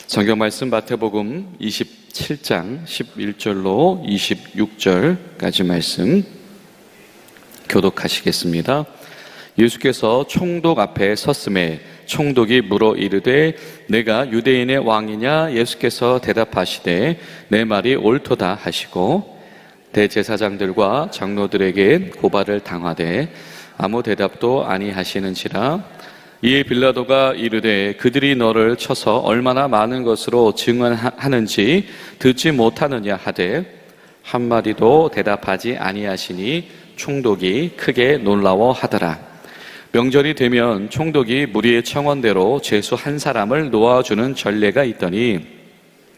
성경 말씀 마태복음 27장 11절로 26절까지 말씀 교독하시겠습니다. 예수께서 총독 앞에 섰음에 총독이 물어 이르되 내가 유대인의 왕이냐? 예수께서 대답하시되 내 말이 옳도다 하시고 대제사장들과 장로들에게 고발을 당하되 아무 대답도 아니하시는지라. 이에 빌라도가 이르되 그들이 너를 쳐서 얼마나 많은 것으로 증언하는지 듣지 못하느냐 하되 한마디도 대답하지 아니하시니 총독이 크게 놀라워하더라. 명절이 되면 총독이 무리의 청원대로 죄수 한 사람을 놓아주는 전례가 있더니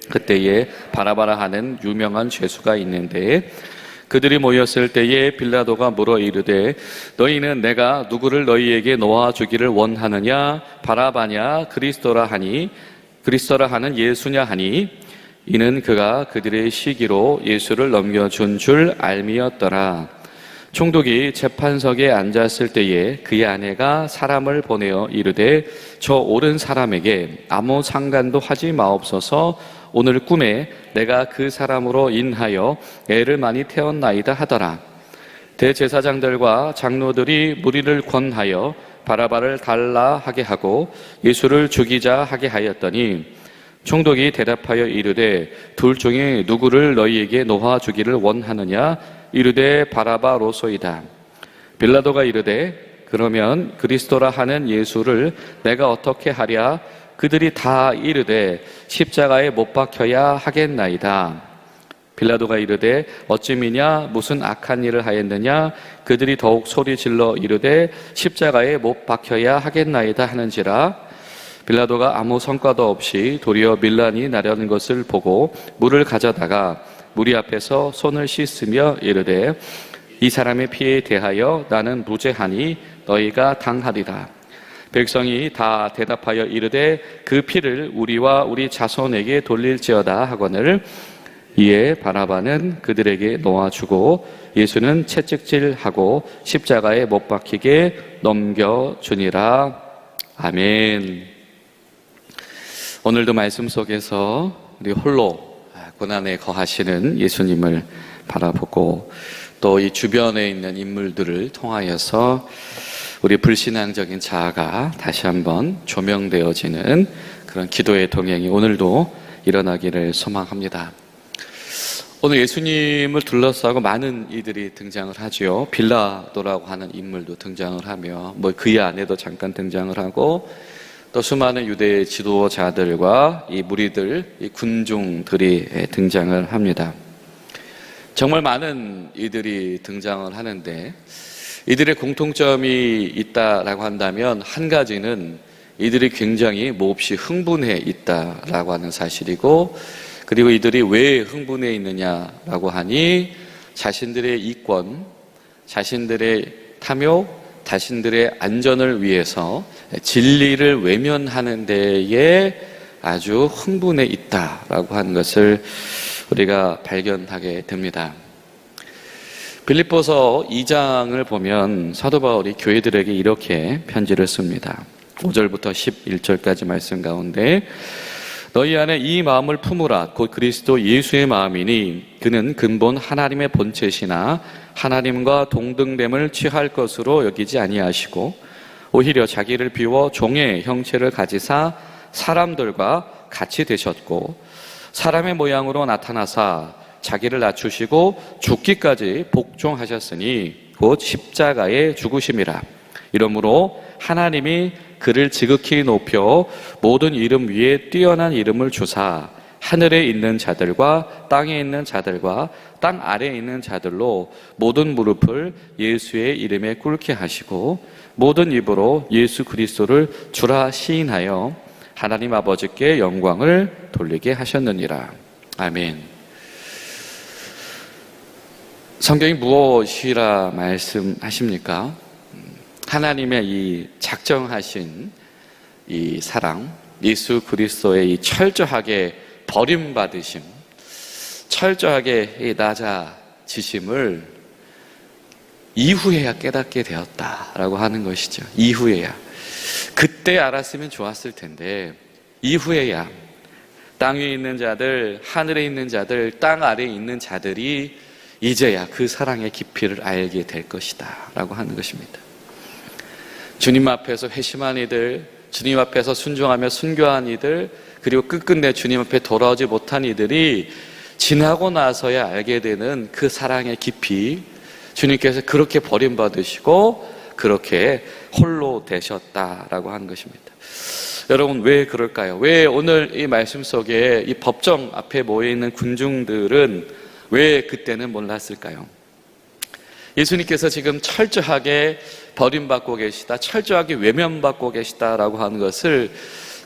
그때에 바라바라 하는 유명한 죄수가 있는데 그들이 모였을 때에 빌라도가 물어 이르되 너희는 내가 누구를 너희에게 놓아주기를 원하느냐? 바라바냐? 그리스도라 하는 예수냐 하니 이는 그가 그들의 시기로 예수를 넘겨준 줄 알미였더라. 총독이 재판석에 앉았을 때에 그의 아내가 사람을 보내어 이르되 저 옳은 사람에게 아무 상관도 하지 마옵소서. 오늘 꿈에 내가 그 사람으로 인하여 애를 많이 태웠나이다 하더라. 대제사장들과 장로들이 무리를 권하여 바라바를 달라 하게 하고 예수를 죽이자 하게 하였더니 총독이 대답하여 이르되 둘 중에 누구를 너희에게 놓아주기를 원하느냐? 이르되 바라바로소이다. 빌라도가 이르되 그러면 그리스도라 하는 예수를 내가 어떻게 하랴? 그들이 다 이르되 십자가에 못 박혀야 하겠나이다. 빌라도가 이르되 어찌미냐? 무슨 악한 일을 하였느냐? 그들이 더욱 소리질러 이르되 십자가에 못 박혀야 하겠나이다 하는지라. 빌라도가 아무 성과도 없이 도리어 밀란이 나려는 것을 보고 물을 가져다가 무리 앞에서 손을 씻으며 이르되 이 사람의 피에 대하여 나는 무죄하니 너희가 당하리라. 백성이 다 대답하여 이르되 그 피를 우리와 우리 자손에게 돌릴지어다 하거늘. 이에 바라바는 그들에게 놓아주고 예수는 채찍질하고 십자가에 못 박히게 넘겨주니라. 아멘. 오늘도 말씀 속에서 우리 홀로 고난에 거하시는 예수님을 바라보고 또 이 주변에 있는 인물들을 통하여서 우리 불신앙적인 자아가 다시 한번 조명되어지는 그런 기도의 동행이 오늘도 일어나기를 소망합니다. 오늘 예수님을 둘러싸고 많은 이들이 등장을 하죠. 빌라도라고 하는 인물도 등장을 하며 그의 아내도 잠깐 등장을 하고 또 수많은 유대 지도자들과 이 무리들, 이 군중들이 등장을 합니다. 정말 많은 이들이 등장을 하는데 이들의 공통점이 있다라고 한다면 한 가지는 이들이 굉장히 몹시 흥분해 있다라고 하는 사실이고, 그리고 이들이 왜 흥분해 있느냐라고 하니 자신들의 이권, 자신들의 탐욕, 자신들의 안전을 위해서 진리를 외면하는 데에 아주 흥분해 있다라고 하는 것을 우리가 발견하게 됩니다. 빌립보서 2장을 보면 사도 바울이 교회들에게 이렇게 편지를 씁니다. 5절부터 11절까지 말씀 가운데 너희 안에 이 마음을 품으라. 곧 그리스도 예수의 마음이니 그는 근본 하나님의 본체시나 하나님과 동등됨을 취할 것으로 여기지 아니하시고 오히려 자기를 비워 종의 형체를 가지사 사람들과 같이 되셨고 사람의 모양으로 나타나사 자기를 낮추시고 죽기까지 복종하셨으니 곧 십자가에 죽으심이라. 이러므로 하나님이 그를 지극히 높여 모든 이름 위에 뛰어난 이름을 주사 하늘에 있는 자들과 땅에 있는 자들과 땅 아래에 있는 자들로 모든 무릎을 예수의 이름에 꿇게 하시고 모든 입으로 예수 그리스도를 주라 시인하여 하나님 아버지께 영광을 돌리게 하셨느니라. 아멘. 성경이 무엇이라 말씀하십니까? 하나님의 이 작정하신 이 사랑, 예수 그리스도의 이 철저하게 버림받으심, 철저하게 이 낮아지심을 이후에야 깨닫게 되었다라고 하는 것이죠. 이후에야. 그때 알았으면 좋았을 텐데 이후에야 땅 위에 있는 자들, 하늘에 있는 자들, 땅 아래에 있는 자들이 이제야 그 사랑의 깊이를 알게 될 것이다 라고 하는 것입니다. 주님 앞에서 회심한 이들, 주님 앞에서 순종하며 순교한 이들, 그리고 끝끝내 주님 앞에 돌아오지 못한 이들이 지나고 나서야 알게 되는 그 사랑의 깊이, 주님께서 그렇게 버림받으시고 그렇게 홀로 되셨다라고 하는 것입니다. 여러분, 왜 그럴까요? 왜 오늘 이 말씀 속에 이 법정 앞에 모여있는 군중들은 왜 그때는 몰랐을까요? 예수님께서 지금 철저하게 버림받고 계시다, 철저하게 외면받고 계시다라고 하는 것을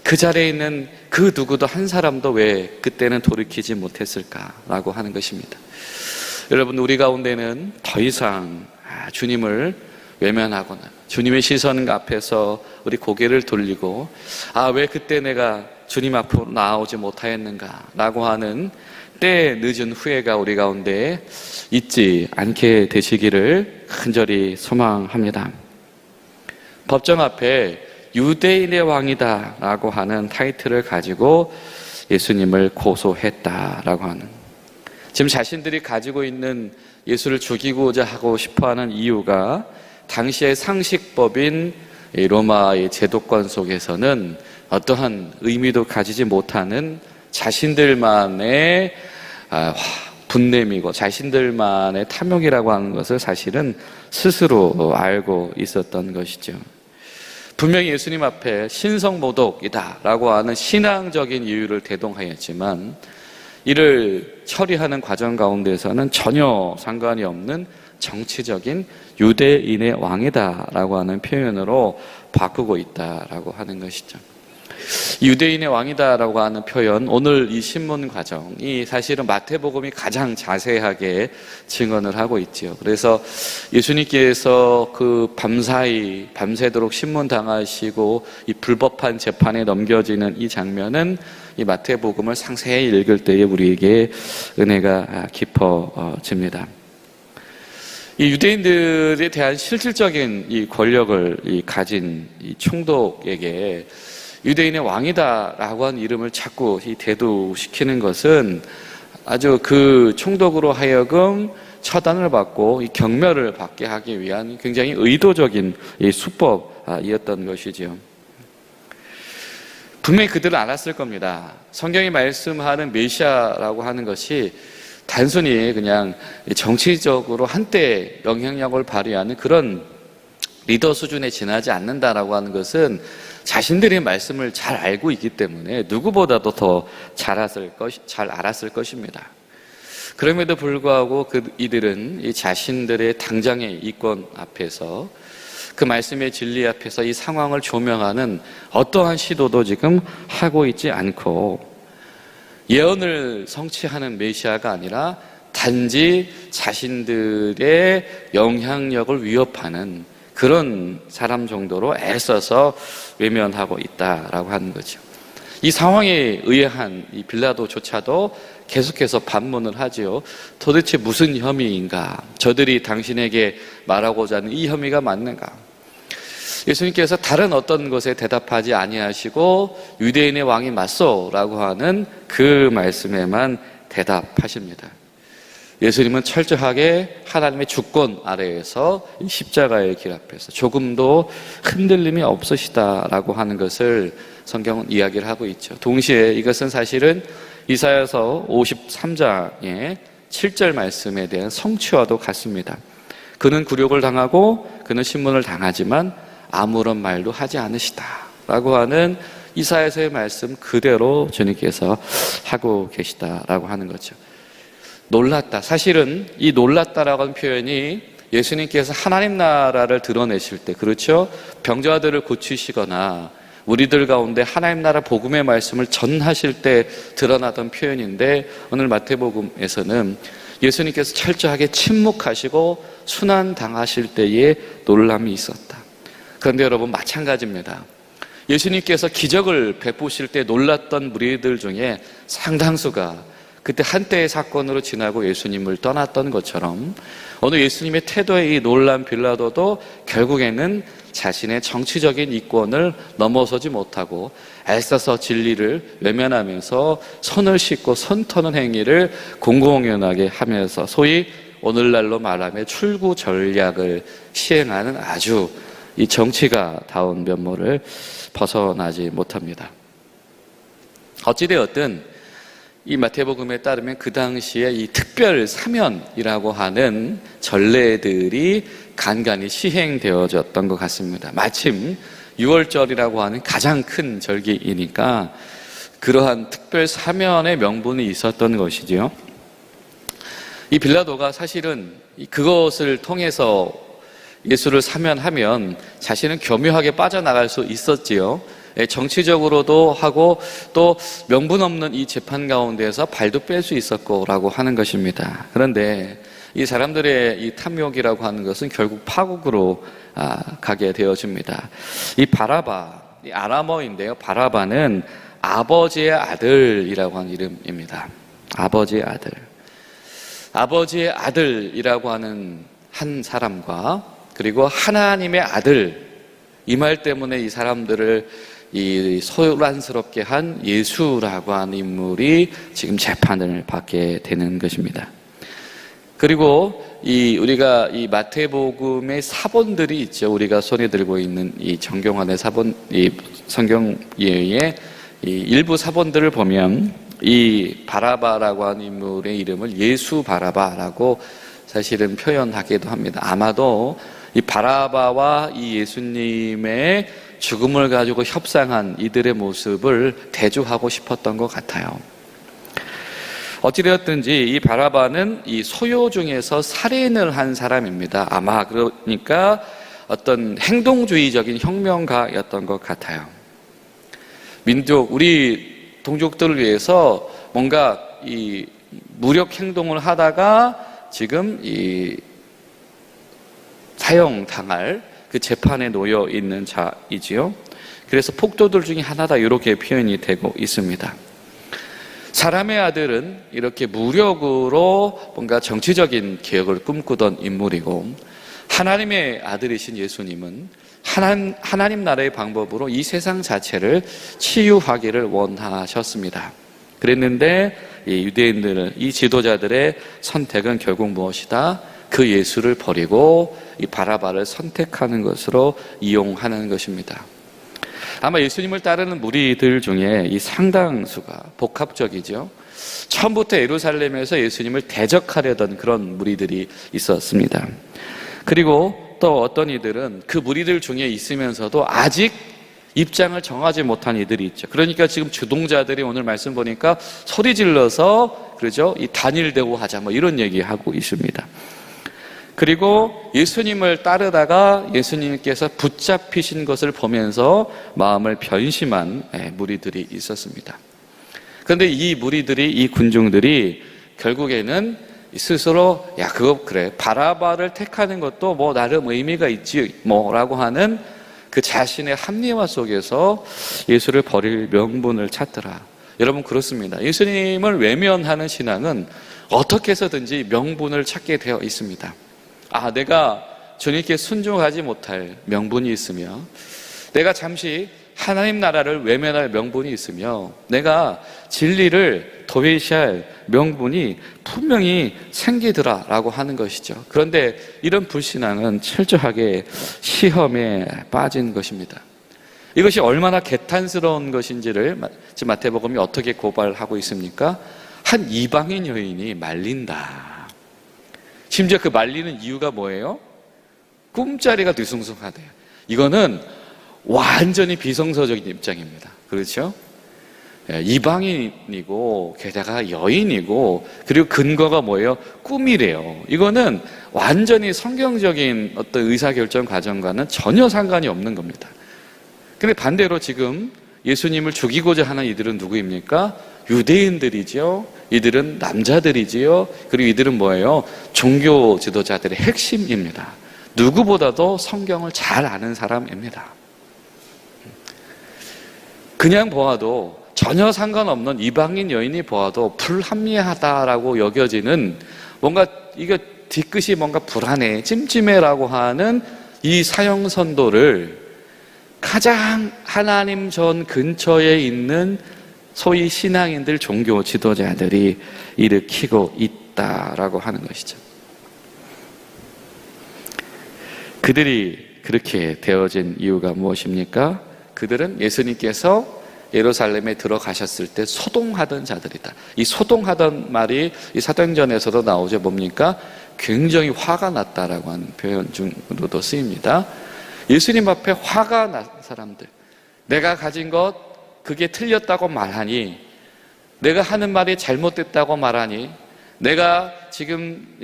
그 자리에 있는 그 누구도 한 사람도 왜 그때는 돌이키지 못했을까라고 하는 것입니다. 여러분, 우리 가운데는 더 이상 주님을 외면하거나 주님의 시선 앞에서 우리 고개를 돌리고 왜 그때 내가 주님 앞으로 나아오지 못하였는가 라고 하는 때 늦은 후회가 우리 가운데 있지 않게 되시기를 간절히 소망합니다. 법정 앞에 유대인의 왕이다 라고 하는 타이틀을 가지고 예수님을 고소했다라고 하는, 지금 자신들이 가지고 있는 예수를 죽이고자 하고 싶어하는 이유가 당시의 상식법인 로마의 제도권 속에서는 어떠한 의미도 가지지 못하는 자신들만의 분냄이고 자신들만의 탐욕이라고 하는 것을 사실은 스스로 알고 있었던 것이죠. 분명히 예수님 앞에 신성모독이다 라고 하는 신앙적인 이유를 대동하였지만 이를 처리하는 과정 가운데서는 전혀 상관이 없는 정치적인 유대인의 왕이다 라고 하는 표현으로 바꾸고 있다라고 하는 것이죠. 유대인의 왕이다 라고 하는 표현, 오늘 이 신문 과정이 사실은 마태복음이 가장 자세하게 증언을 하고 있지요. 그래서 예수님께서 그 밤새도록 신문 당하시고 이 불법한 재판에 넘겨지는 이 장면은 이 마태복음을 상세히 읽을 때에 우리에게 은혜가 깊어집니다. 이 유대인들에 대한 실질적인 이 권력을 가진 이 총독에게 유대인의 왕이다라고 한 이름을 자꾸 대두시키는 것은 아주 그 총독으로 하여금 처단을 받고 이 경멸을 받게 하기 위한 굉장히 의도적인 이 수법이었던 것이지요. 분명히 그들은 알았을 겁니다. 성경이 말씀하는 메시아라고 하는 것이 단순히 그냥 정치적으로 한때 영향력을 발휘하는 그런 리더 수준에 지나지 않는다라고 하는 것은 자신들의 말씀을 잘 알고 있기 때문에 누구보다도 더 잘 알았을 것입니다. 그럼에도 불구하고 이들은 이 자신들의 당장의 이권 앞에서 그 말씀의 진리 앞에서 이 상황을 조명하는 어떠한 시도도 지금 하고 있지 않고 예언을 성취하는 메시아가 아니라 단지 자신들의 영향력을 위협하는 그런 사람 정도로 애써서 외면하고 있다라고 하는 거죠. 이 상황에 의아한 이 빌라도조차도 계속해서 반문을 하지요. 도대체 무슨 혐의인가? 저들이 당신에게 말하고자 하는 이 혐의가 맞는가? 예수님께서 다른 어떤 것에 대답하지 아니하시고 유대인의 왕이 맞소라고 하는 그 말씀에만 대답하십니다. 예수님은 철저하게 하나님의 주권 아래에서 십자가의 길 앞에서 조금도 흔들림이 없으시다라고 하는 것을 성경은 이야기를 하고 있죠. 동시에 이것은 사실은 이사야서 53장의 7절 말씀에 대한 성취와도 같습니다. 그는 굴욕을 당하고 그는 신문을 당하지만 아무런 말도 하지 않으시다라고 하는 이사야서의 말씀 그대로 주님께서 하고 계시다라고 하는 거죠. 놀랐다. 사실은 이 놀랐다라고 하는 표현이 예수님께서 하나님 나라를 드러내실 때, 그렇죠? 병자들을 고치시거나 우리들 가운데 하나님 나라 복음의 말씀을 전하실 때 드러나던 표현인데 오늘 마태복음에서는 예수님께서 철저하게 침묵하시고 순환당하실 때에 놀람이 있었다. 그런데 여러분 마찬가지입니다. 예수님께서 기적을 베푸실 때 놀랐던 무리들 중에 상당수가 그때 한때의 사건으로 지나고 예수님을 떠났던 것처럼 오늘 예수님의 태도의 이 놀란 빌라도도 결국에는 자신의 정치적인 이권을 넘어서지 못하고 애써서 진리를 외면하면서 손을 씻고 손 터는 행위를 공공연하게 하면서 소위 오늘날로 말하면 출구 전략을 시행하는 아주 이 정치가 다운 면모를 벗어나지 못합니다. 어찌되었든 이 마태복음에 따르면 그 당시에 이 특별 사면이라고 하는 전례들이 간간히 시행되어졌던 것 같습니다. 마침 6월절이라고 하는 가장 큰 절기이니까 그러한 특별 사면의 명분이 있었던 것이지요. 이 빌라도가 사실은 그것을 통해서 예수를 사면하면 자신은 교묘하게 빠져나갈 수 있었지요. 정치적으로도 하고 또 명분 없는 이 재판 가운데에서 발도 뺄 수 있었고라고 하는 것입니다. 그런데 이 사람들의 이 탐욕이라고 하는 것은 결국 파국으로 가게 되어집니다. 이 바라바, 이 아람어인데요. 바라바는 아버지의 아들이라고 하는 이름입니다. 아버지의 아들. 아버지의 아들이라고 하는 한 사람과 그리고 하나님의 아들, 이 말 때문에 이 사람들을 이 소란스럽게 한 예수라고 하는 인물이 지금 재판을 받게 되는 것입니다. 그리고 우리가 이 마태복음의 사본들이 있죠. 우리가 손에 들고 있는 이 정경환의 사본, 이 성경에 이 일부 사본들을 보면 이 바라바라고 하는 인물의 이름을 예수 바라바라고 사실은 표현하기도 합니다. 아마도 이 바라바와 이 예수님의 죽음을 가지고 협상한 이들의 모습을 대조하고 싶었던 것 같아요. 어찌되었든지 이 바라바는 이 소요 중에서 살인을 한 사람입니다. 아마 그러니까 어떤 행동주의적인 혁명가였던 것 같아요. 우리 동족들을 위해서 뭔가 이 무력 행동을 하다가 지금 이 사형당할 그 재판에 놓여 있는 자이지요. 그래서 폭도들 중에 하나다 이렇게 표현이 되고 있습니다. 사람의 아들은 이렇게 무력으로 뭔가 정치적인 개혁을 꿈꾸던 인물이고 하나님의 아들이신 예수님은 하나님 나라의 방법으로 이 세상 자체를 치유하기를 원하셨습니다. 그랬는데 이 유대인들, 이 지도자들의 선택은 결국 무엇이다? 그 예수를 버리고 이 바라바를 선택하는 것으로 이용하는 것입니다. 아마 예수님을 따르는 무리들 중에 이 상당수가 복합적이죠. 처음부터 예루살렘에서 예수님을 대적하려던 그런 무리들이 있었습니다. 그리고 또 어떤 이들은 그 무리들 중에 있으면서도 아직 입장을 정하지 못한 이들이 있죠. 그러니까 지금 주동자들이 오늘 말씀 보니까 소리 질러서 그러죠. 이 단일대우 하자 뭐 이런 얘기하고 있습니다. 그리고 예수님을 따르다가 예수님께서 붙잡히신 것을 보면서 마음을 변심한 무리들이 있었습니다. 그런데 이 무리들이, 이 군중들이 결국에는 스스로 야 그거 그래 바라바를 택하는 것도 뭐 나름 의미가 있지 뭐라고 하는 그 자신의 합리화 속에서 예수를 버릴 명분을 찾더라. 여러분 그렇습니다. 예수님을 외면하는 신앙은 어떻게 해서든지 명분을 찾게 되어 있습니다. 내가 주님께 순종하지 못할 명분이 있으며 내가 잠시 하나님 나라를 외면할 명분이 있으며 내가 진리를 도외시할 명분이 분명히 생기더라라고 하는 것이죠. 그런데 이런 불신앙은 철저하게 시험에 빠진 것입니다. 이것이 얼마나 개탄스러운 것인지를 지금 마태복음이 어떻게 고발하고 있습니까? 한 이방인 여인이 말린다. 심지어 그 말리는 이유가 뭐예요? 꿈자리가 뒤숭숭하대요. 이거는 완전히 비성서적인 입장입니다. 그렇죠? 이방인이고 게다가 여인이고 그리고 근거가 뭐예요? 꿈이래요. 이거는 완전히 성경적인 어떤 의사결정 과정과는 전혀 상관이 없는 겁니다. 근데 반대로 지금 예수님을 죽이고자 하는 이들은 누구입니까? 유대인들이죠. 이들은 남자들이지요. 그리고 이들은 뭐예요? 종교 지도자들의 핵심입니다. 누구보다도 성경을 잘 아는 사람입니다. 그냥 보아도 전혀 상관없는 이방인 여인이 보아도 불합리하다라고 여겨지는 뭔가 이거 뒤끝이 뭔가 불안해, 찜찜해라고 하는 이 사형선도를 가장 하나님 전 근처에 있는 소위 신앙인들, 종교 지도자들이 일으키고 있다라고 하는 것이죠. 그들이 그렇게 되어진 이유가 무엇입니까? 그들은 예수님께서 예루살렘에 들어가셨을 때 소동하던 자들이다. 이 소동하던 말이 이 사도행전에서도 나오죠. 뭡니까? 굉장히 화가 났다라고 하는 표현 중으로도 쓰입니다. 예수님 앞에 화가 난 사람들, 내가 가진 것 그게 틀렸다고 말하니, 내가 하는 말이 잘못됐다고 말하니, 내가 지금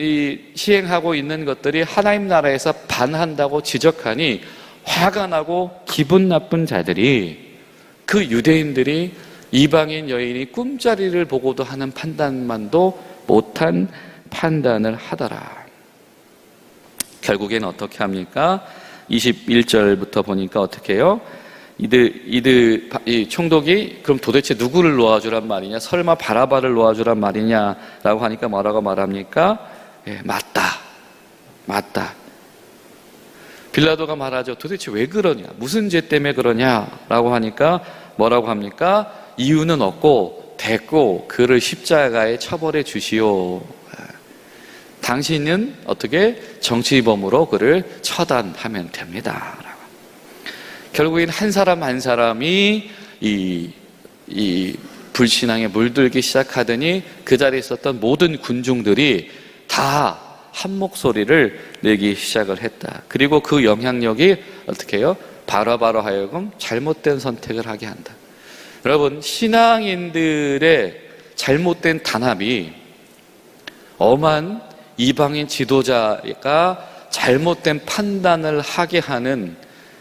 시행하고 있는 것들이 하나님 나라에서 반한다고 지적하니 화가 나고 기분 나쁜 자들이, 그 유대인들이 이방인 여인이 꿈자리를 보고도 하는 판단만도 못한 판단을 하더라. 결국엔 어떻게 합니까? 21절부터 보니까 어떻게 해요? 이 총독이 그럼 도대체 누구를 놓아주란 말이냐? 설마 바라바를 놓아주란 말이냐라고 하니까 뭐라고 말합니까? 예, 맞다. 빌라도가 말하죠. 도대체 왜 그러냐? 무슨 죄 때문에 그러냐라고 하니까 뭐라고 합니까? 이유는 없고 됐고 그를 십자가에 처벌해 주시오. 당신은 어떻게 정치범으로 그를 처단하면 됩니다. 결국엔 한 사람 한 사람이 이 불신앙에 물들기 시작하더니 그 자리에 있었던 모든 군중들이 다 한 목소리를 내기 시작을 했다. 그리고 그 영향력이 어떻게 해요? 바라바로 하여금 잘못된 선택을 하게 한다. 여러분, 신앙인들의 잘못된 단합이 엄한 이방인 지도자가 잘못된 판단을 하게 하는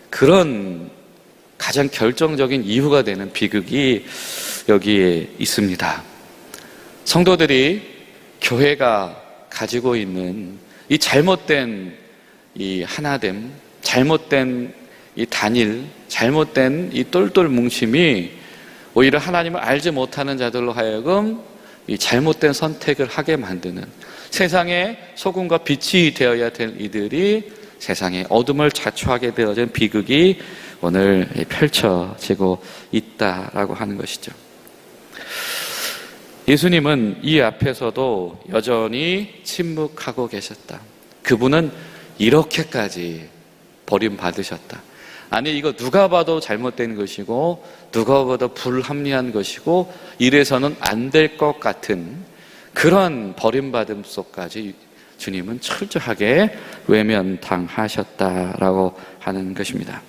그런 가장 결정적인 이유가 되는 비극이 여기에 있습니다. 성도들이, 교회가 가지고 있는 이 잘못된 이 하나됨, 잘못된 이 단일, 잘못된 이 똘똘 뭉침이 오히려 하나님을 알지 못하는 자들로 하여금 이 잘못된 선택을 하게 만드는, 세상에 소금과 빛이 되어야 될 이들이 세상에 어둠을 자초하게 되어진 비극이 오늘 펼쳐지고 있다라고 하는 것이죠. 예수님은 이 앞에서도 여전히 침묵하고 계셨다. 그분은 이렇게까지 버림받으셨다. 아니, 이거 누가 봐도 잘못된 것이고 누가 봐도 불합리한 것이고 이래서는 안 될 것 같은 그런 버림받음 속까지 주님은 철저하게 외면당하셨다라고 하는 것입니다.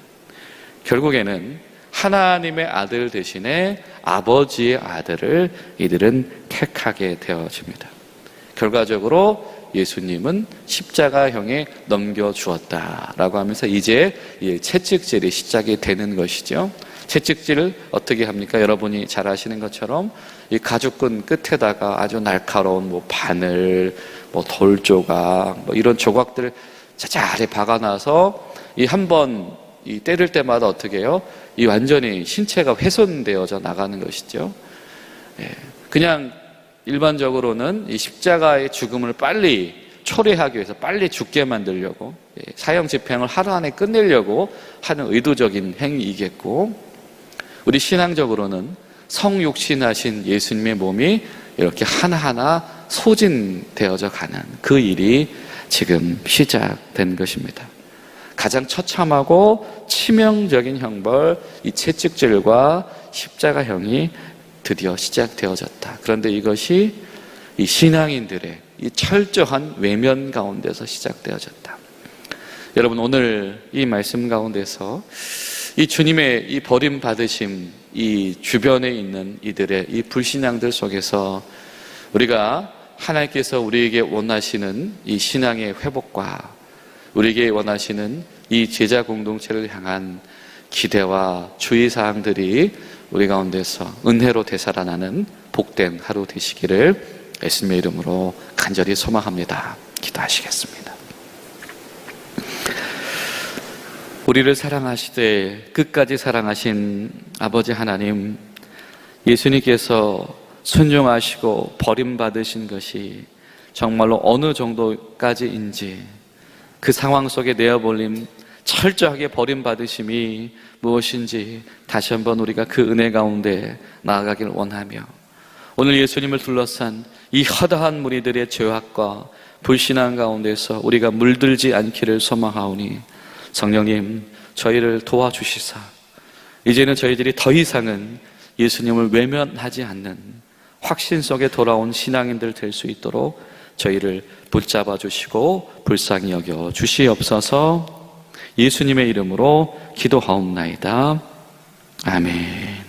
결국에는 하나님의 아들 대신에 아버지의 아들을 이들은 택하게 되어집니다. 결과적으로 예수님은 십자가형에 넘겨주었다라고 하면서 이제 채찍질이 시작이 되는 것이죠. 채찍질을 어떻게 합니까? 여러분이 잘 아시는 것처럼 이 가죽끈 끝에다가 아주 날카로운 바늘, 돌조각, 이런 조각들을 자잘히 박아놔서 이 한 번 때릴 때마다 어떻게 해요? 이 완전히 신체가 훼손되어져 나가는 것이죠. 그냥 일반적으로는 이 십자가의 죽음을 빨리 초래하기 위해서 빨리 죽게 만들려고, 사형 집행을 하루 안에 끝내려고 하는 의도적인 행위이겠고, 우리 신앙적으로는 성육신하신 예수님의 몸이 이렇게 하나하나 소진되어져 가는 그 일이 지금 시작된 것입니다. 가장 처참하고 치명적인 형벌, 이 채찍질과 십자가형이 드디어 시작되어졌다. 그런데 이것이 이 신앙인들의 이 철저한 외면 가운데서 시작되어졌다. 여러분, 오늘 이 말씀 가운데서 이 주님의 이 버림받으심, 이 주변에 있는 이들의 이 불신앙들 속에서 우리가 하나님께서 우리에게 원하시는 이 신앙의 회복과 우리에게 원하시는 이 제자 공동체를 향한 기대와 주의사항들이 우리 가운데서 은혜로 되살아나는 복된 하루 되시기를 예수님의 이름으로 간절히 소망합니다. 기도하시겠습니다. 우리를 사랑하시되 끝까지 사랑하신 아버지 하나님, 예수님께서 순종하시고 버림받으신 것이 정말로 어느 정도까지인지, 그 상황 속에 내어버림, 철저하게 버림받으심이 무엇인지 다시 한번 우리가 그 은혜 가운데 나아가길 원하며, 오늘 예수님을 둘러싼 이 허다한 무리들의 죄악과 불신앙 가운데서 우리가 물들지 않기를 소망하오니, 성령님 저희를 도와주시사 이제는 저희들이 더 이상은 예수님을 외면하지 않는 확신 속에 돌아온 신앙인들 될 수 있도록 저희를 붙잡아 주시고 불쌍히 여겨 주시옵소서. 예수님의 이름으로 기도하옵나이다. 아멘.